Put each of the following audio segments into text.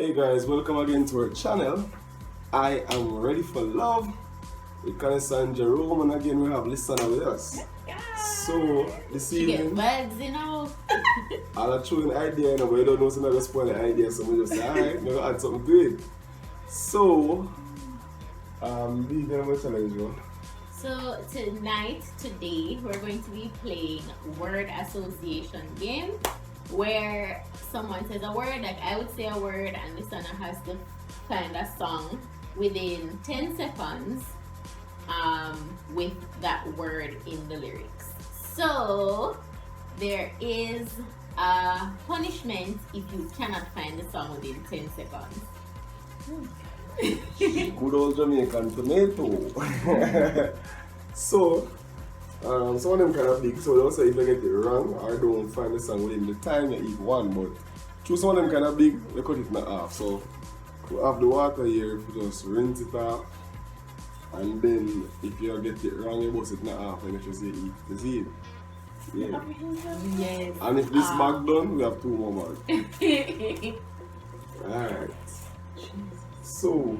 Hey guys, welcome again to our channel. I am ready for love with Kanessa and Jerome, and again we have listener with us. So this She get evening, bugs, you know. I'll throw an idea, but you don't know, so I'm gonna spoil the idea. So we just say, alright, we're gonna add something to it. So, be there with challenge, bro. So today, we're going to be playing word association game, where someone says a word, like I would say a word, and the listener has to find a song within 10 seconds with that word in the lyrics. So there is a punishment if you cannot find the song within 10 seconds. Good old Jamaican tomato. So, some of them kind of big, so they also if you get it wrong or don't find the song within the time, you eat one. But through some of them kind of big, they cut it in half. So, to have the water here, if you just rinse it off, and then if you get it wrong, you bust it in half and you just eat the seed. Yeah. Yes. And if this bag done, we have 2 more bags. Alright. So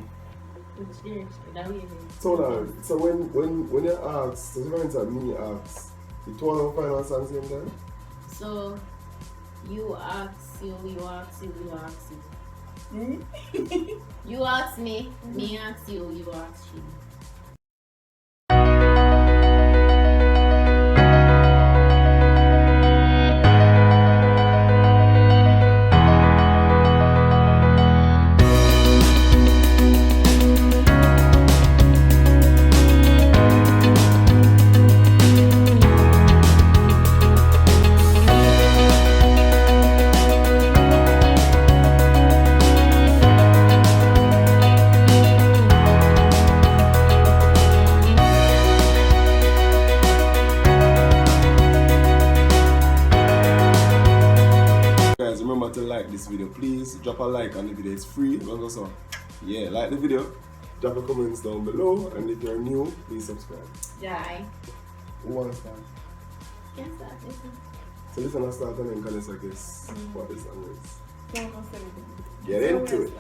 so when you ask, so different time me ask, the 2 of them final song same time? So you ask you. You ask me ask you ask you. Guys, remember to like this video. Please drop a like on the video. It's free. Also, yeah, like the video. Drop a comments down below, and if you're new, please subscribe. Yeah. Who wants to start? Yes, sir. Listen. So listen, I start and then Kanessa guess what the song is. Yeah, most everything. Get into it.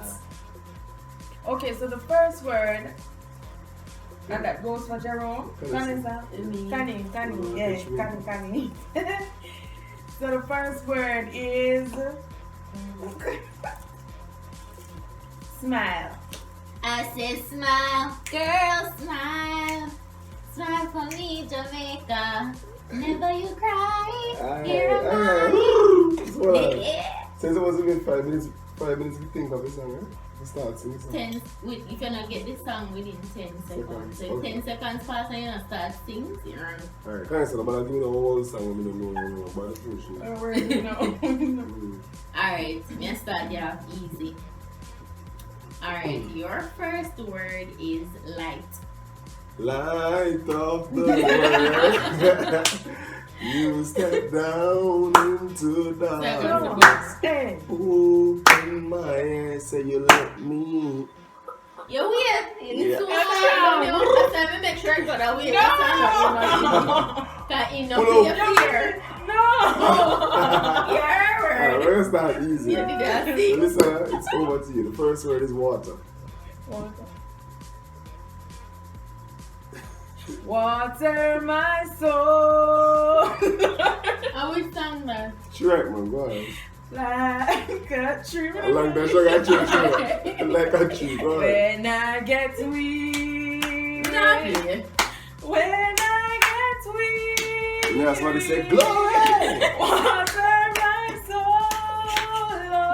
Okay, so the first word, and that goes for Jerome. Kanessa. Kani, yeah, Kani. So the first word is smile. I said smile, girl, smile. Smile for me, Jamaica. Never you cry. Here am I. So, Yeah. since it was even 5 minutes to think of the song, right? To start singing the song. 10, you cannot get this song within 10 seconds. So if Okay. 10 seconds pass and you don't start singing, you're wrong. Alright, Kanessa, but I give you the whole song, we don't know about the push. Alright, me start you off easy. Alright, your first word is light. Light of the world, you step down into darkness. Hey. Open my eyes, say you let me. You're weird. You need Yeah. to let me make sure I got that weird. Cause you know Pull your fear. No. Alright, we're gonna start easy. You did that, So see? listen, it's over to you. The first word is water. Water my soul. I will sing that. Shrek, man, go ahead. Like a tree. I like that sugar tree. Like a tree, go ahead. When I get weak. Not here. When I get weak. And that's why they say glory. Water my soul.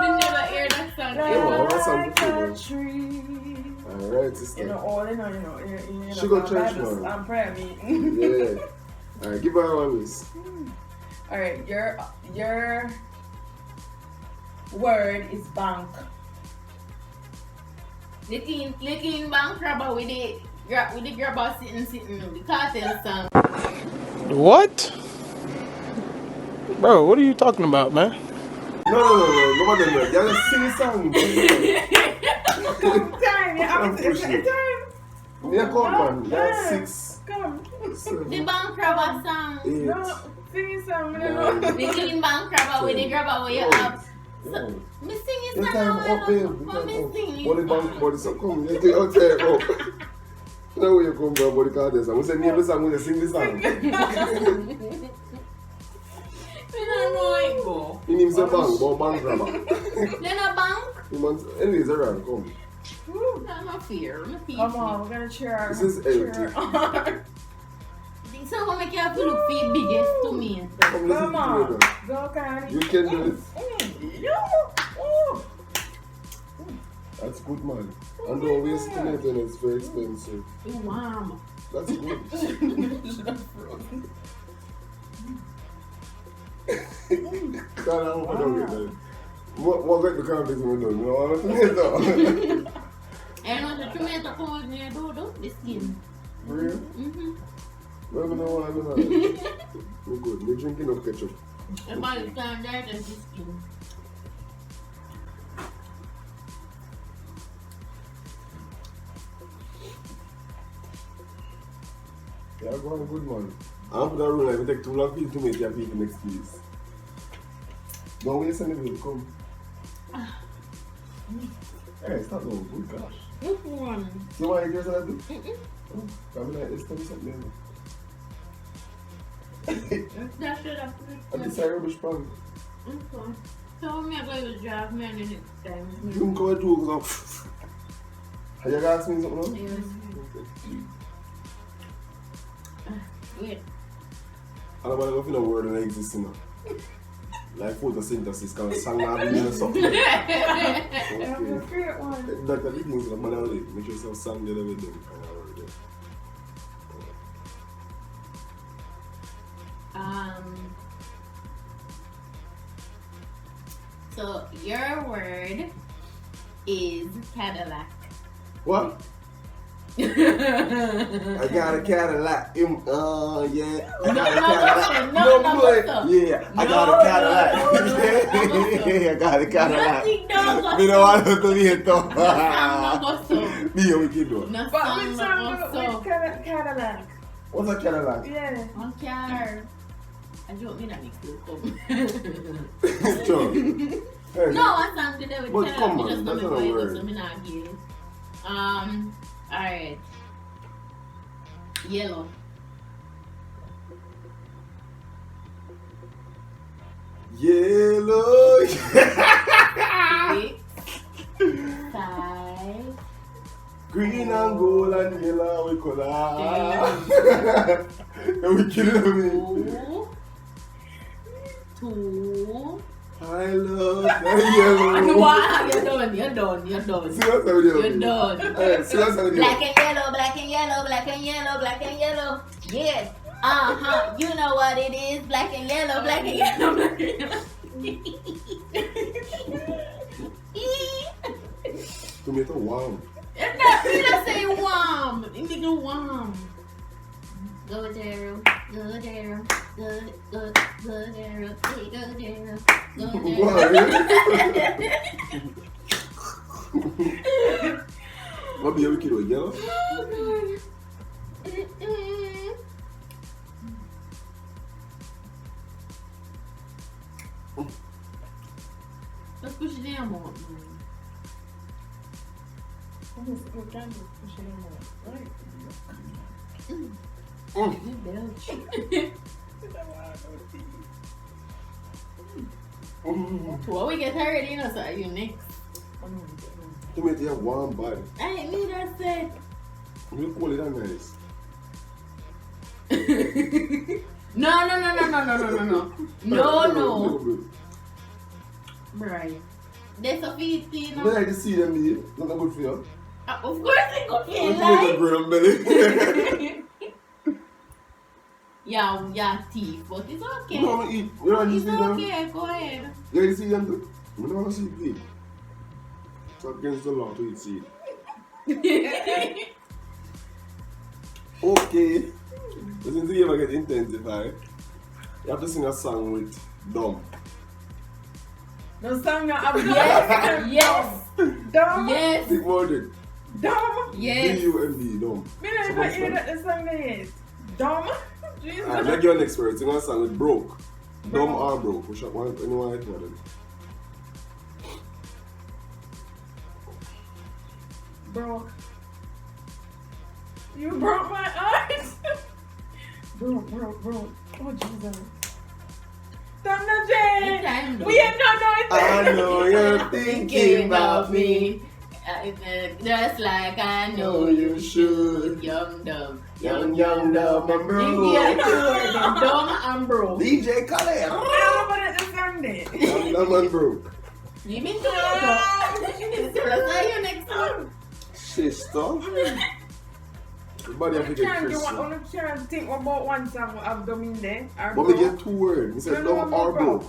We never hear that song. Yeah, well, what song Like you a feel? tree. Alright, sister. You know, all you know, She go church, Bibles man. and prayer meeting. Yeah. Alright, give her one, miss. All right, your word is bank. Licking bank rubber with the grabber sitting the cartel song. What? Bro, what are you talking about, man? No. Go back there, y'all just sing a song. Time, I'm pushing. time. Yeah, come on. That's 6. Come. 7, The bank rubber song. 8. No, sing some. Nine. The clean bank rubber with the grabber where you have Yeah. Me sing it Your now. time I up, babe. don't Your know time me up. sing Body it. bank, body so come. You take your time up. Now where you come from, body card this. I say name the song, we sing the song. Me don't know it go. He names a bank, but bank grabber. Then a bank? He wants, anyways, around, come. I'm not fear. I'm Come on, we're gonna cheer. This is cheer empty. on. So I'm make you have to look for your biggest to me. Come listen Come to on. me, Go, Connie. You can do it. Yo. That's good, man. And don't waste tomato, and it's very expensive. You warm. That's good. Can't have one of it, man. What got the conflict we done? You know what I'm saying? And on the tomato come with me, do the skin. Real? Mm-hmm. Well, I know what I'm doing. We're good. We're drinking up ketchup. About the time that is the skin. Yeah, go on, good, man. I'm put a rule, if it take too long for you to make your people next piece. Don't waste any bill, come. Hey, stop though, good gosh. Which one? See why you guys are do? Mm-mm. I'm like, let's tell me something. That should have I just say rubbish pan. Okay. So me I'm going to drive me on the next time. You can go to because have you asked me something? No? Yes. Wait. I don't want to go in a word that exists in like photosynthesis, because song not being something. That's Okay. your favorite one. That's the things that man out there. Make sure you have song together with them. Kind of word, yeah. So your word is Cadillac. What? I got a Cadillac. Yeah. I got a Cadillac. no, boy. no. Yeah, I got No, a Cadillac. no. Yeah, I got a Cadillac. Nothing does We don't want to do it though. so. Me, we can do it. No But song, which no song? so. Which Cadillac? What's a Cadillac? Yeah. On car. I don't mean that makes you come. Sure. Hey, No, I sang the devil. But come on, just that's know not a me word. so me not give. Alright. Yellow. Yellow. 6, 5. Green and gold and yellow we color. Yeah. And we kill them. 2. I love the yellow. Wow, you're done. See what's up with you? You're done. Hey, see what's up with you? Black and yellow, black and yellow, black and yellow, black and yellow. Yes. You know what it is. Black and yellow, black and yellow, black and yellow. Tomato warm. You don't say warm. You make it warm. Go Daryl, go Daryl, go Daryl, hey, go Daryl, go Daryl. What be your kid with yellow? Let's push it down more. You belch. Well, we get her ready, you know, so you next. Tomato have warm body. I didn't mean that said. You call it that nice. No. Right. There's a feet, you But know. I just see them here. Not good for you. Of course it could be Tomato like. bread and belly. Yeah, teeth, but it's okay. No, I eat. You don't It's see them. okay, go ahead. You see them too? I don't want to see pig. It's against the law to eat seed. Okay. Listen to you ever get intensified. You have to sing a song with dumb. The song that I'm Yes. Dumb. Yes. Big word. Dumb. Yes. D-U-M-B, dumb. Me never hear that the song there is. Dumb. Jesus. Alright, like your next word. Sing a song with broke. Dumb or broke. Which one? Anyone like one of them? broke. You broke my heart. broke. Oh, Jesus. Thunder J. Time, We ain't not know it. I know you're thinking about me. Just like I know No, you should. Young, dumb. Young, dumb, and broke. Yeah, dumb and broke. DJ Khaled. How about it this Sunday? Young, dumb, and broke. You been to it? Let's say you next time. Sister. Everybody have to get I'm Christian. trying to think about one song I've done in there. But we get 2 words. We said dumb or broke.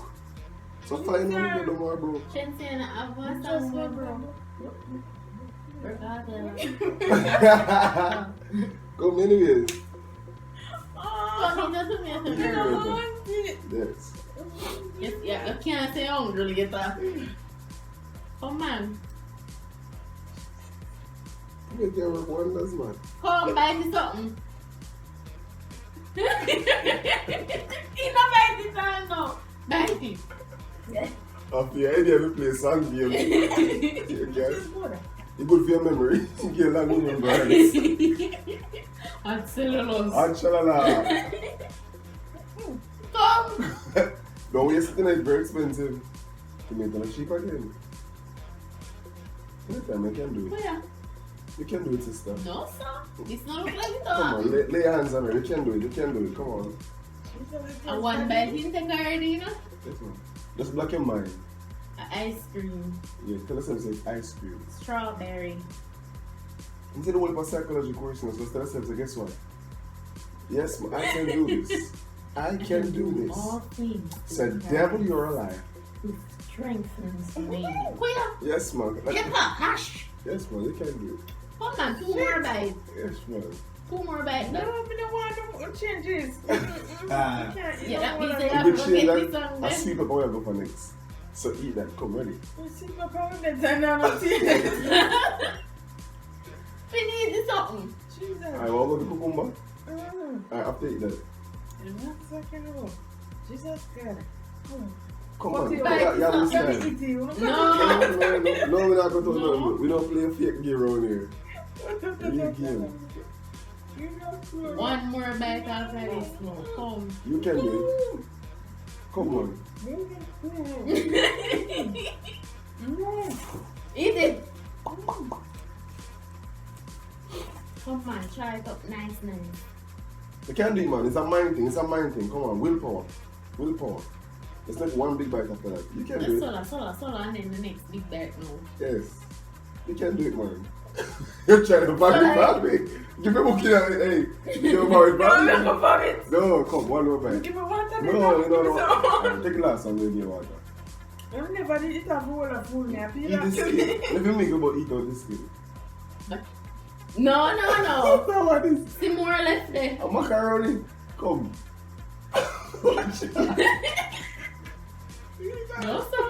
So find Yeah. out dumb or broke. Shensen, I've got some more, bro. Regardless. Come anyways. Come into me, Yes. Yes, yeah, I can't say I'm really get that. Come on. You can work wonders, man. Come buy me something. He not buy this time now. Buy it. After your idea to play song game, you guess. You good for your memory. You get long remembrance. And cellulose. And shalala. Come. Don't waste it, it's very expensive. You make it cheap again. Anytime you can do it. Where? You can do it, sister. No, sir. This not look like it. Come on, lay your hands on her. You can do it. You can do it. Come on. And one bite in take already, you know? Yes, man. Just block your mind. Ice cream. Yeah, tell us it's ice cream. Strawberry. Instead of all psychology questions, just tell yourself, guess what? Yes, I can do this. I can do All this. things. So, devil, you're alive. Who strengthens me. Where? Yes, man. Get her hash. Yes, man, you can do it. Come on, 2 more bites. Yes, man. 2 more bites. No, No. I don't want to change this. Ah. Yeah, that means they You have could to change get this that. on I then. sweep up where I go for next. So, eat that. Come, ready. We need this something. I want the cucumber. I have to eat that. Jesus God. Come What on. do you Yeah, like? yeah, It's this not time. No. No, we're not going to talk No. about it. We don't play a fake game around here. Real game. 1 more bite after this. No, come. You can do it. Come on. Eat it. Come on, try it up nice. You can do it, man. It's a mind thing. It's a mind thing. Come on. Willpower. Willpower. It's not one big bite after that. You can do Let's it. sola, and then the next big bite now. Yes. You can do it, man. You're trying to back it back me. Give me a book here. Hey. Give me a book back. No, come. One more bite. Give me water. No. Take a glass and then give you water. I never did it have all of food now. Eat the skin. Let me make about eat out the skin. No. That's not what it is. See more left there. A macaroni. Come. No, sir.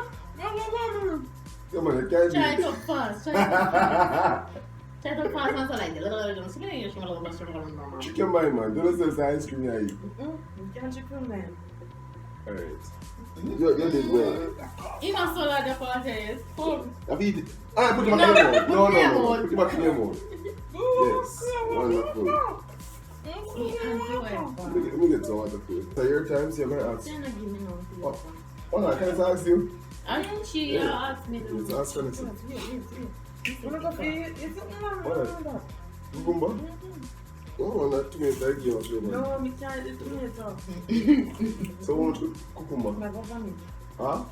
Come on, you can't do Try it it. up fast. Try it up fast and so like. Chicken mind, man. Don't say it's ice cream you eat. Can't you come man? Alright. You did well. You know, so like the party is. Come. Have you eaten it? Ah, put it back in your mouth. No. Put it in your mouth. Put it back in your mouth. Yes. Wonderful. Let me get some water for you. So your time, so you're going to ask. Then I give me no. Oh, no, can I ask you? And she asked me Let's to. ask her next. Wanna go feed? It's What? Cucumber? Oh, not tomato. I give you a flavor. no, me can't eat tomato. So, what cucumber? Never funny. Huh?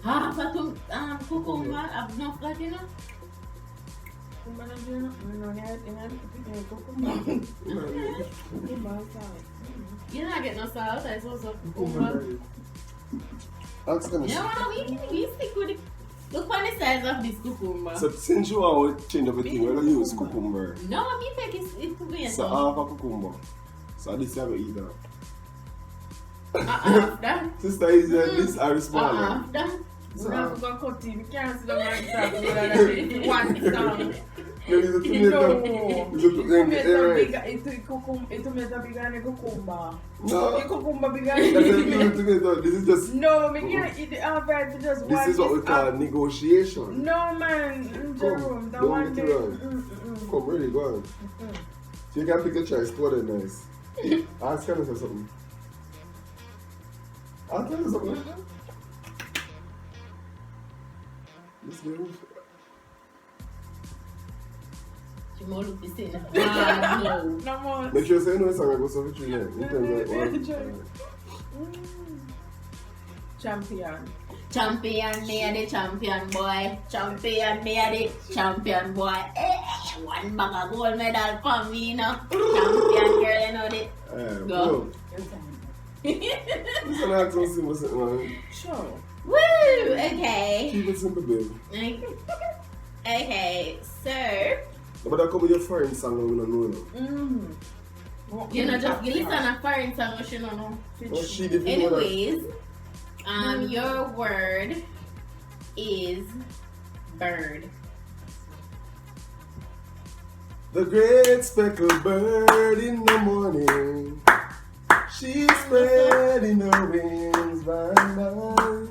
Half a cucumber, I've not got enough. You not get no salt, I saw some cucumber. Ask her You next. know, we stick with it. Look on the size of this cucumber. So, since you want to change everything, we're going to use cucumber. No, me take it to be a So, half a cucumber. So, this you have to eat that. After. Sister, is this are the smaller? After. We have to go cut it. We can't sit down like that. One sound. Maybe it's a tomato. No. It's a Tomato right. bigger. It's tomato bigger than a cucumber. No. The cucumber bigger That's than a little tomato. This is just. No, we can't eat the half right for just one. This is what we call negotiation. No, man. Jerome, that don't one get day. it wrong. Come, ready, go on. So you can pick a choice, two of them nice. Ask can I say something? I'll tell you something. Let's go. Jamal look the same. No. No more. Make sure you say no song I go so with you then. You can get one. Champion. Champion, me a the champion boy. Champion, me a the champion boy. One bag of gold medal for me now. Champion girl, you know it. Go. Listen, I don't see what's man. Sure. Woo! Okay. Keep it simple, baby. Okay, so But that come with your foreign song and we don't know. you know just listen a foreign song, but you don't know. Oh, she different. Anyways, your word is bird. The great speckled bird in the morning. She's spreading her wings by night.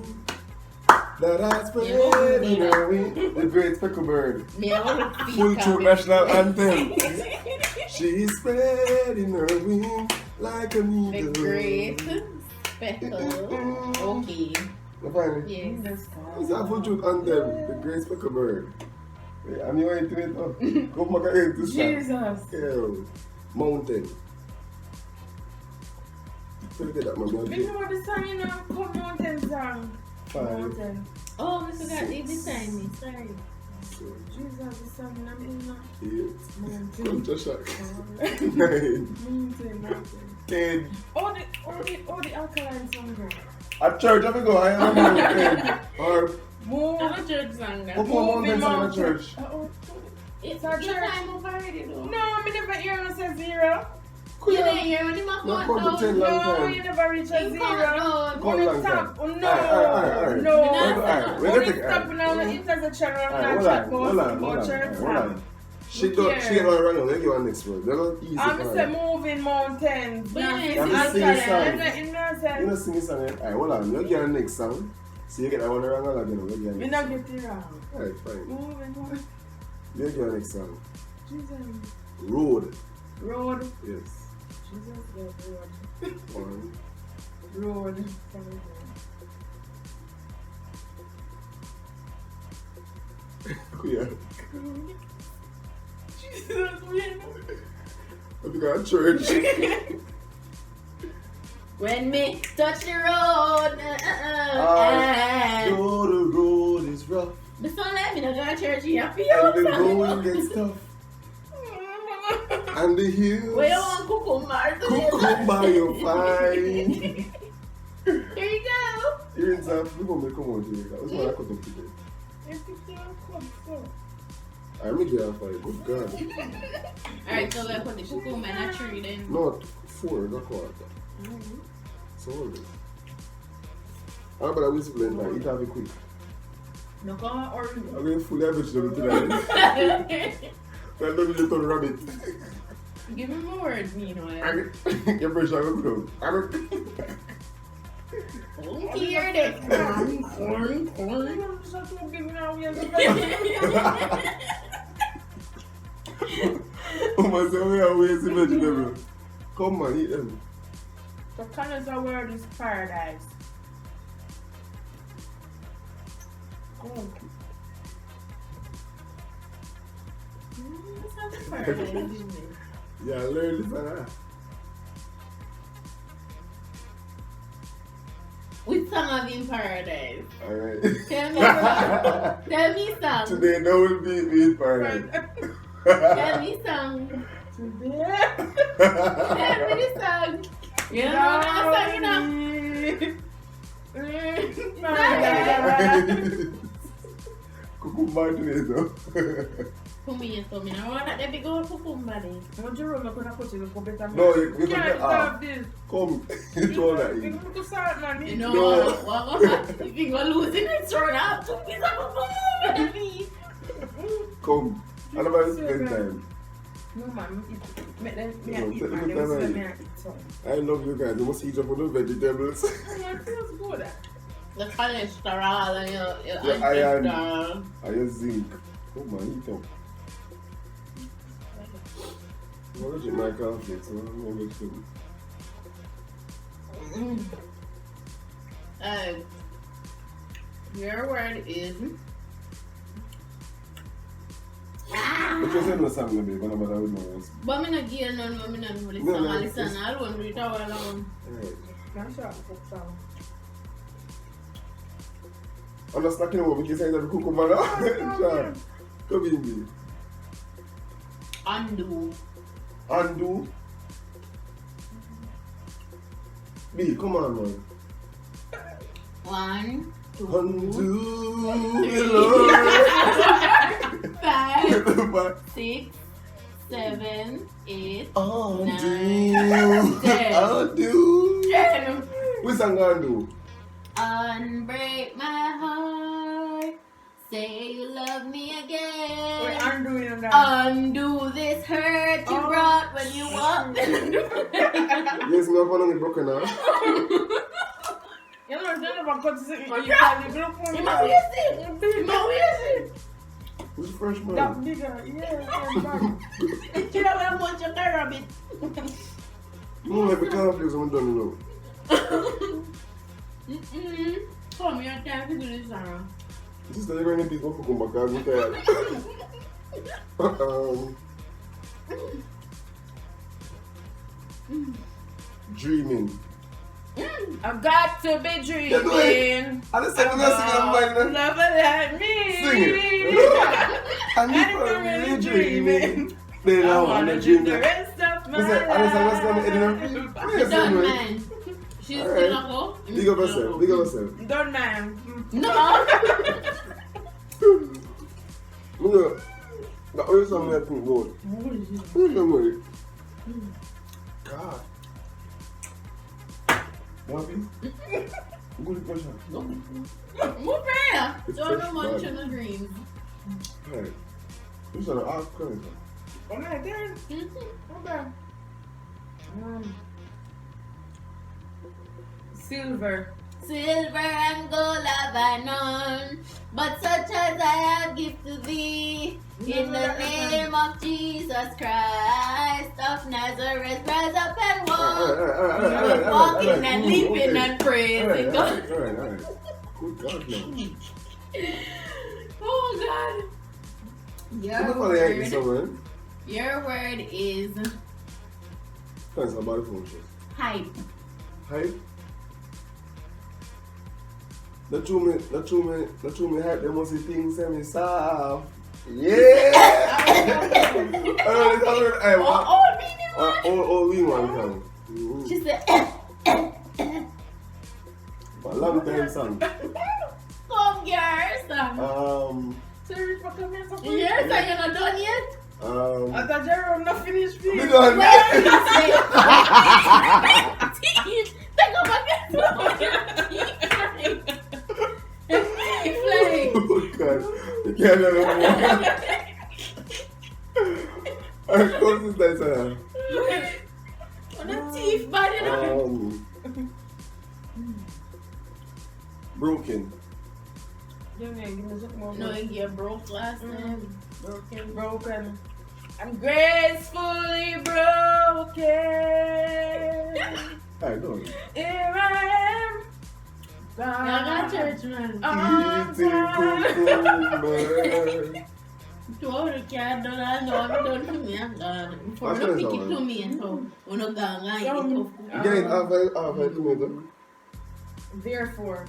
That I spreading her wings. The great speckled bird. Full throat national anthem. She's spreading her wings like a needle. The great speckle. Okay. You find it? Yes. It's a full truth anthem. The great speckled bird. Yeah, and you want to it up. Come back again to Jesus. Yeah. Mountain. Forget that, man. You know what the song, you know? Come mountain song. 5. Mountain. Oh, I forgot they beside me. Sorry. Jesus, the song I'm in now. 8. Mountain. Culture shock. 9. Mountain. 10. All the alkaline song, bro. At church, have you go? I am on 10. Or, Move. I'm a church song now. what mountain song at church? It's a your church. time over already though. No, I never hear no say 0. You didn't hear when him a No, count come to 10 down. long No, time. you never reach a You 0. can't down. Come long time. Oh, no. Alright. No. Alright, we're Only gonna take stop now the intersection Alright, and hold chat on, hold on. about church song. She don't run on. Let's give her next word. They're not easy. I'm for say her. moving mountains. But you Not ain't sing alkaline. song. I'm not You know innocent. sing this song. Alright, hold on. Let's get her next song. So you get that one wrong again. Let's get her We next not song. get it wrong. Alright, fine. Moving mountains. Let's get her next song. Jesus. Road. Road. Yes. Jesus, the road. 1. Road. Yeah. Jesus, we Have you got church? When me touch the road, I know the road is rough the song let me not go to church here. and the going gets tough and the hills Where you want cucumber? cucumber you find. Here you go. You're in South. We gonna come on here. That was what I cut up today. I'm in jail for it. Good God. Alright, so we're put the cucumber in a tree then. Not 4, not quarter. So hold it. Ah, but I will explain that. Eat have it quick. No, come on, or I'm going to fully have vegetable today. I love you, little rabbit. Give me more words, meanwhile. Your pressure will go. Don't hear this. Oh my God, we are wasting vegetable. Come on, eat them. The colors of word is paradise. Oh. That's not the paradise, isn't it? Yeah, learn this and that. Which song of in paradise? Alright. Tell me song. Tell me song. Today, no will be with paradise. Tell me song. Today. Tell me the song. You don't know that song, you know? Cucumber today, though. Come here, so me now want that big old cucumber then. What you remember when I put it better? No, you can't can't stop this. Come, it's all that. You put salt, man. You know No. what if you go losing it, throw it out 2 pieces of cucumber. Come. I never spend time. No, man. Make them No, eat, take man. the They will time, say man. me eat some. I love you guys. You must eat up on the vegetables. It feels good. The cholesterol and your Your iron. ancestral. And your zinc. Oh man, eat up. I'm allergic to my conflicts, so I'm going to food. Your word is. But you said no something, babe, but I'm not with no else. But I'm not getting none, I'm not listen. No, I no, listen. it's- I don't do it all alone. Alright. Can't shop for some. I'm not snacking over because I have to cook up my John, come in, babe. Undo. Undo. B, come on, man. 1, 2, Undo. 5, 6, 7, 8, Undo. 10. Undo. 10. Which song undo? Unbreak my heart. Say you love me We're again. undoing that. Undo this hurt you Oh. brought when you walked. Yes, my phone is broken now. You know, it's not about cut sitting. You Yeah. can look for me. You must listen. You must listen. Who's the first man? That bigger, yeah. You know how much you can rub it. No, like the conflicts I'm done, you Come here, time to do this, Sarah. know. Sister, you're going to be going back. I'm tired. Dreaming. I've got to be dreaming. Yeah, do it. I just said, I'm not singing, I'm fine. Never let me. Sing it. And if I'm really dreaming, then I want to dream the that. rest of my Listen, I just understand the life. editor. Done, man. She's Alright. still a go. Big up yourself, big up yourself. Done, man. No. Look, the only song I think good. Who's the way? God. One piece? Good question. Move here. It's Don't fresh munch blood. on the dreams. Hey, who's an art current? All right, then. Okay. Silver. Silver and gold have I none, but such as I have give to thee. In the name of Jesus Christ of Nazareth, rise up and walk. Walking and leaping and praising God. Alright. Good God, man. Oh God. Your word is Thanks about the phone shit. hype. Hype? The two me hype, they must see things semi soft. Yeah! Oh, we one time. She said, A long time song. come girls. Sorry for coming so quick. Yes, are you not done yet? I thought Jerome not finished We speaking. done. Think about it. Oh God, you can't have more. Alright, close this nice one. On the teeth, body. Broken. Give me something more. No, you get broke last time. Broken. I'm gracefully broken. Alright, go on. Here I am. I got church, man. Eating cucumber. To all the cat done, I know I'm done for me. I'm done. For That's no nice, pick it man. to me, and so when I go and eat it up. Again, half a tomato. Therefore.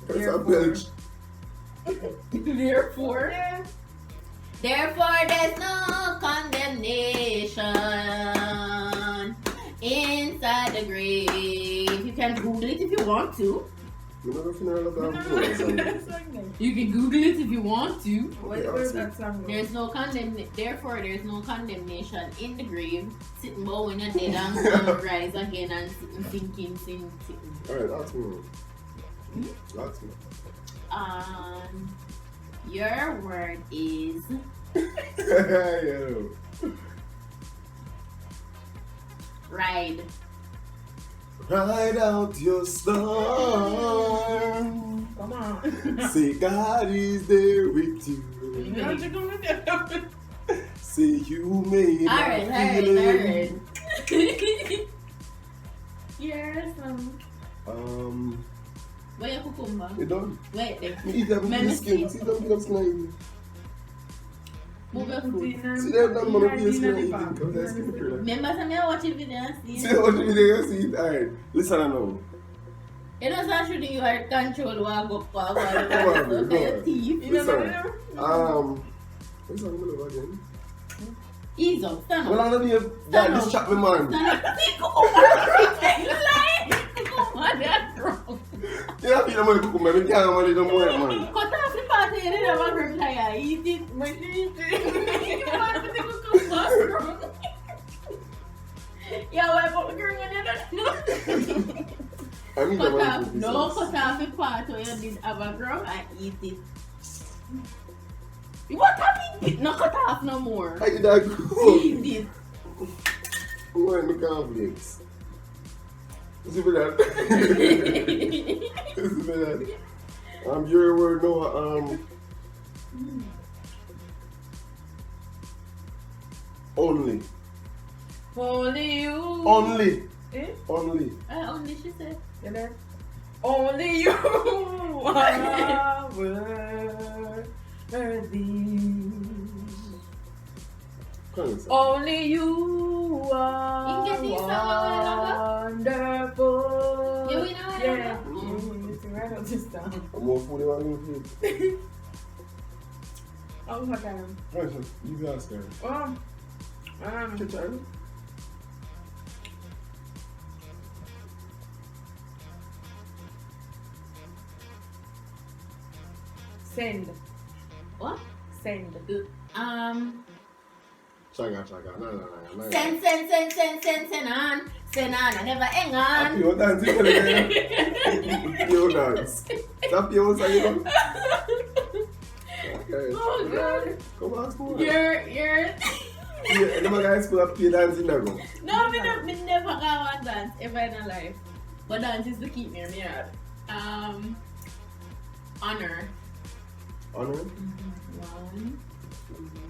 It's a belch. Therefore, Yeah. therefore, there's no condemnation inside the grave. You can Google it if you want to. You know the funeral of the You can Google it if you want to. Where's that song? There's no therefore there's no condemnation in the grave. Sitting bow in a dead and rise again and sitting, sinking. Alright, that's me. That's me. Your word is Yo. ride. Ride out your storm. Come on. Say God is there with you. Say you made Alright. Yes. Where your cucumber? You done? Wait, there. Me eat them with the skin. See them with skin. Move your food. See them done man with the skin eating. Come there, skin curl. Remember, some me watch a video and see. See what you do, see it. Alright, listen now. You know, so shouldn't you are control what go for Come on, your teeth. Listen. What's on the again? Ease up, stand Well, up. I don't need that. This chat me man. Stand up. See, cucumber. You lying. Cucumber, that's wrong. You don't feel the money cook, man. You can't money no more, man. Cut off the part you didn't have a grip like that. Eat it. But you eat it. You want to take a cucumber. Yeah, why put the grip when you don't know? I mean, Cut off the part where you did have a grub and eat it. What have you? No cut off no more. How you that go? Eat it. Who are the conflicts? See for that? See for that? Your word, no, only. Only you. Only. Eh? Only. Only she said. You know? Only you are worthy. Only you are wonderful. Yeah, we know it. Yeah. It's right on this time. I'm more food than I'm food. Oh my God. Right, you ask her. Kitchen. Send. What? Send. Chaga. No. Send on. Send on. I never hang on. You dance, you dance. Stop your song, you know. Okay. Oh God. Come on, school. You're. Yeah, them guys school up to dancing there, go. No, me never go on dance ever in my life. But dance is to keep me in my heart. Honor. Honor. One.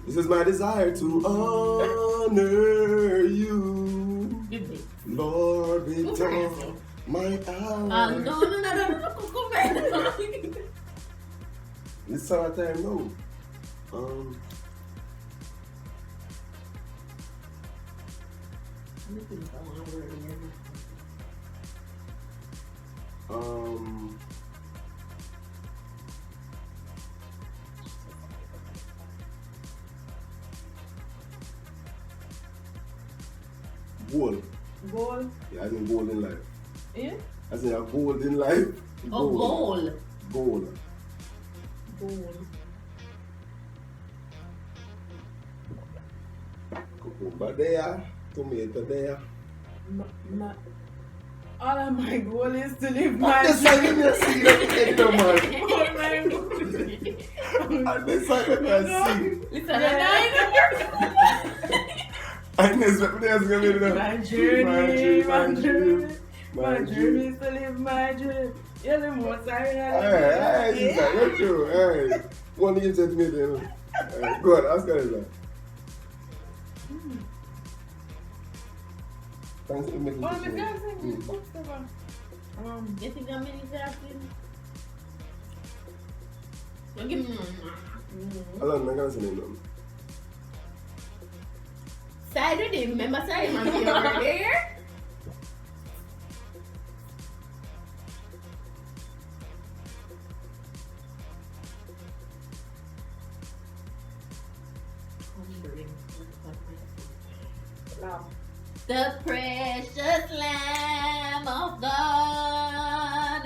This is my desire to honor you, Good day. Lord, with Go for all yourself. my hour. No. Go It's summertime now. Goal. Goal. Yeah, as in goal in life. Yeah? As in a goal in life. Oh, goal. Goal. Cucumber there, tomato there. All of my goal is to live What my this one you may see that in the man? All my goal. And this one you may see. Listen, And this one you may see. My journey is to live my dream. You're the most I Hey, sister, you're true. Hey, one you said to me, you know. Go on, ask her that. Thanks for making Oh, this my one. God, thank you. you think I'm in therapy? Don't give me no. Alan, I can't say name. Saturday, remember Saturday, man, you were there? The precious Lamb of God.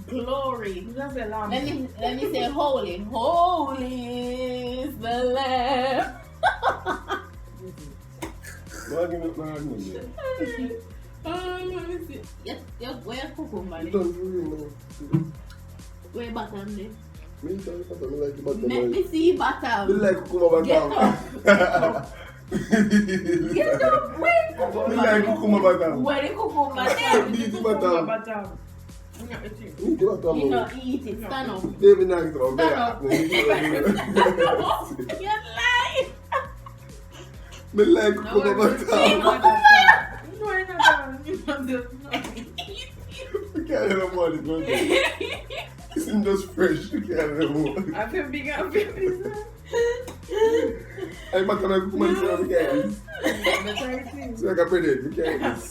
Glory. Just a lamb. Let me say holy. Holy is the Lamb. No, give me my argument. Let me see. Yes, where cucumber? You don't really know. Where bottom there? Me too, I don't like the bottom. Let me see bottom. You like cucumber Get bottom? Get up. Where You like cucumber bottom? Where the cucumber there? Beat Cucumber bottom. bottom. not eating. You give up You to not eat it. Stand up. Baby, now it's on Stand up. bed. You're lying. My leg No, come we're over not top. done. No, we're not done. You want this? You can't have money, don't you? It's just fresh. You can't have money. I feel big. I feel big. I'm not gonna come and say we can't. That's everything. So I can put it. We can't.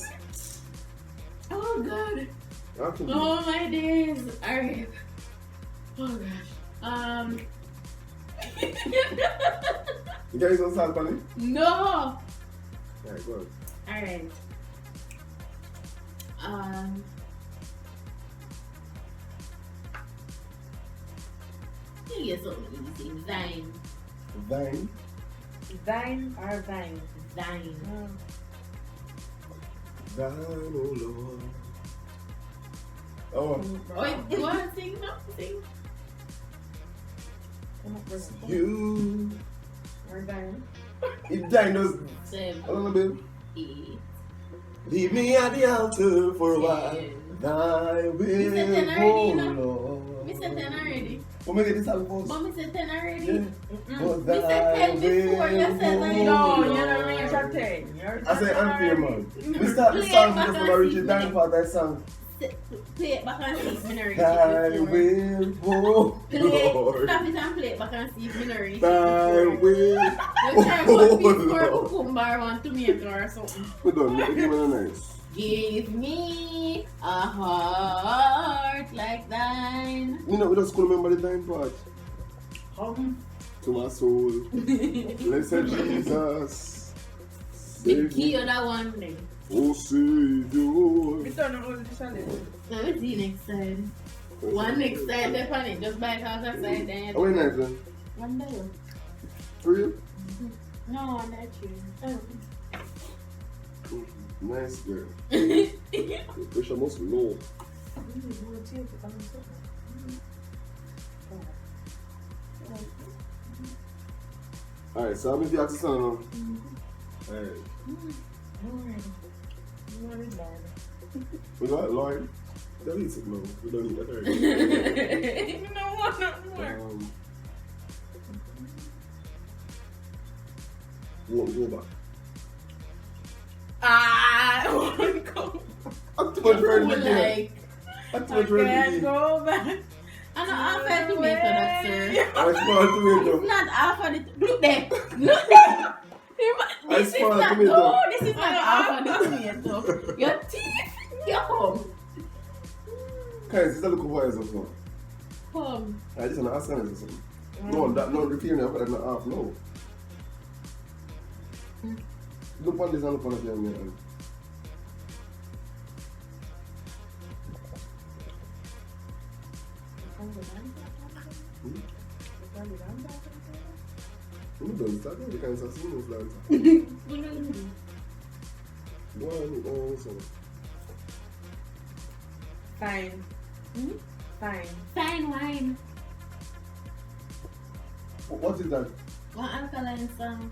Oh god. After Oh my days. Alright. Oh gosh. You guys don't salt on it? No. Alright, go on. Alright. You get something easy. Vine. Vine. Thine or thine? Vine. Vine, oh Lord. Oh, Wait, you want to sing? No, sing. Come up with it. you. Or thine. It dinos. 7, A little bit. 8. Leave me at the altar for a while. Thy said 10 will, already, oh you know? Lord. We said 10 already. What make it this album first? But we said 10 already. Yeah. But We said thy 10 before you said will, that. oh No, Lord. you're not ready to 10. You're I say unfair, man. We start the Play song it back because and of Richie see. Dan for that song. Play it back and see if Minori Thy before. will, oh Play it. Lord. Stop it and play it back and see if Minori Thy will, You try to oh put before Lord. cucumber or tomato or something. We done. Give me a nice. Give me a heart like thine. You know, we just couldn't remember the time part. To my soul. Blessed Jesus. The Save key me. of that one thing. Oh, Savior. We turn all the challenge. Now we see next time. One next time, they on it. Just buy it out outside then. How many nights then? One day. 3? No, not you. Nice girl. The pressure must be low. Alright, so I'm going to ask the son now. Alright. We got Lloyd. Don't eat it now. We don't need that already. You know what? Not more. Won't go back. I won't go. I'm too much ready to Like, I'm too I much ready can't to go back. I'm not half a tomato, that sir. I smell tomato. It's not half of the. Look there. Look there. This is smell not. tomato. No, this is not half of the tomato. Your teeth. Your home. Guys, this is a look over as well. Home. I just want to ask him something. No, that not repeating it, but I'm not half. No. Look on this and look on the man. Who does that? You can say no flanter. One, so. Fine. Hmm? Fine. Fine wine. What is that? One alkaline song.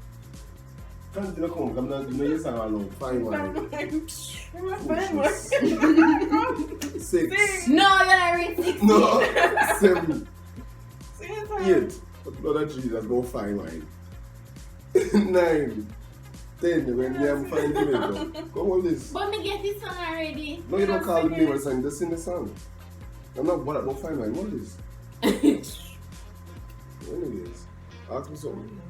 Can't you come? I'm not doing this alone. Fine wine. Fine wine. 6. No, you're not ready. 6. No. 7. Sing it out. 8. Blood of Jesus, go fine wine. 9. 10. When they have fine tomato. Come on this. But me get this song already. No, you don't call the name of the song. Just sing the song. I'm not bothered about fine wine. What is this? Anyways, ask me something.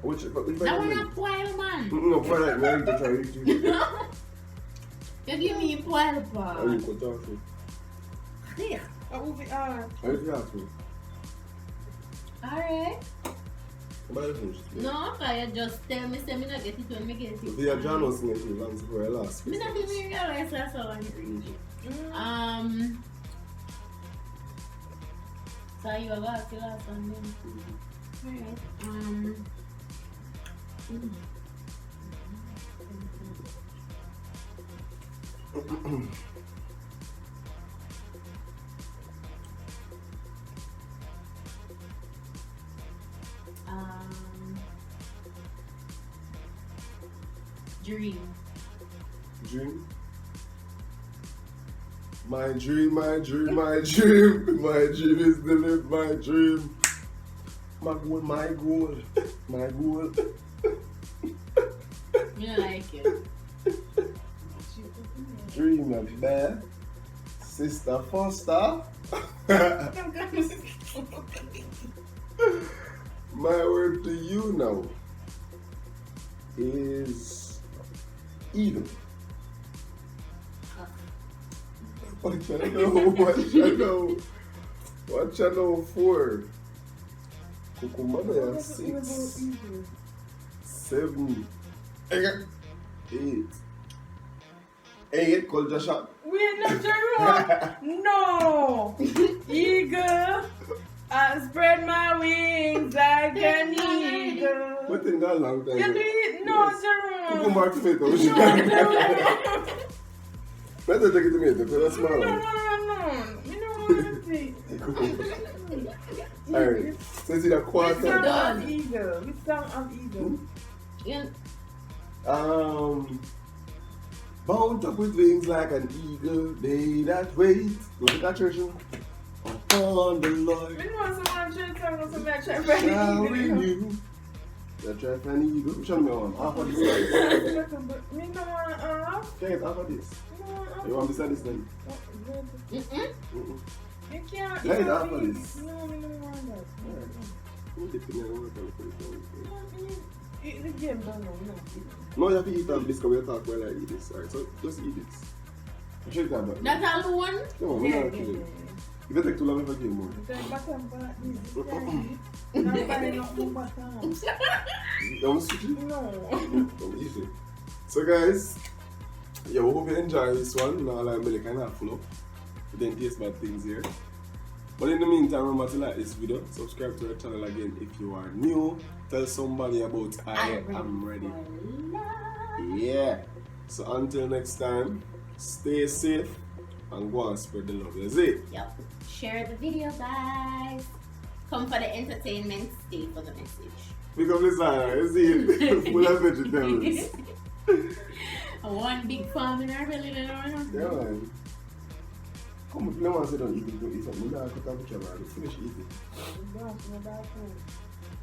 Which That one a poil, man. No, for that, man, to try to You give me a poil, I pa. will cut off you. Here. I will be I will ask me. Alright. But I finish it. No, because you just tell me, say me not get it when me get it. The John was singing to Lance for a last. Me not even realize that's how I read it. So you have asked the last one then. Alright. Dream. Dream. My dream, my dream, my dream. My dream is to live my dream. My goal, my goal, my goal. You don't like it. Dream of bad. Sister Foster. My word to you now is Eden. What channel? What channel? What channel 4? Kukumana 6, 7, 8. 8 culture shot. We're not Jerome. No. Eagle. I spread my wings like an eagle. What thing that long time? You do it? No, Kukumana Jerome. Mark Fit. No, Jerome. Better take it to me because that's No, small. no. You don't want to take. Alright, so it's either Which quarter. song Done. of eagle? Which song of eagle? You, Bound up with wings like an eagle, they that wait. Go to that church, you know? Upon the Lord Me know someone should song or something shall like renew. That try for an eagle. Which one me want? Half of this. Me no want to ask. Can I get half of this? Me no want to You want beside this then? mm-mm. Mm-mm. You can't. Yeah, you half can't of eat. this. No, me no want that. You dip in there, I want to put it down. The game don't know. No, you have to eat that biscuit when you talk while I eat this. Alright, so just eat this. I should have that. That alone? Come on, Yeah, we're yeah, not yeah. kidding. If you take too long, if I get more. Because bottom part is this guy. Not buying up the bottom. Don't switch it. No. Don't eat it. So guys, yeah, we hope you enjoy this one. Now like me kind of full up. We didn't taste bad things here. But in the meantime, remember to like this video, subscribe to our channel again if you are new. Tell somebody about I am ready. Yeah. So until next time, stay safe and go and spread the love. That's it. Yep. Share the video, guys. Come for the entertainment, stay for the message. Because this is it. Full of vegetables. One big farm in our belly, you know. Yeah, man. Come on, no one said don't eat it. Don't eat it. No, I cut off the camera. Finish eating.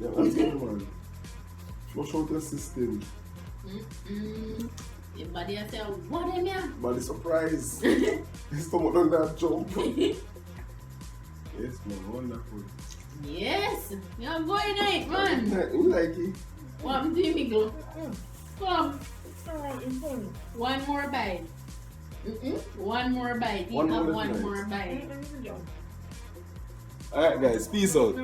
Yeah, that's good, man. Flush out your system. Your body will say, what am I? Body surprise. Stomach on that jump. Yes, man. Wonderful. Yes, you're going night, man. You like it? What do you go? Come. One more bite. One more bite. You One have more one bite. more bite. Alright, guys. Peace out.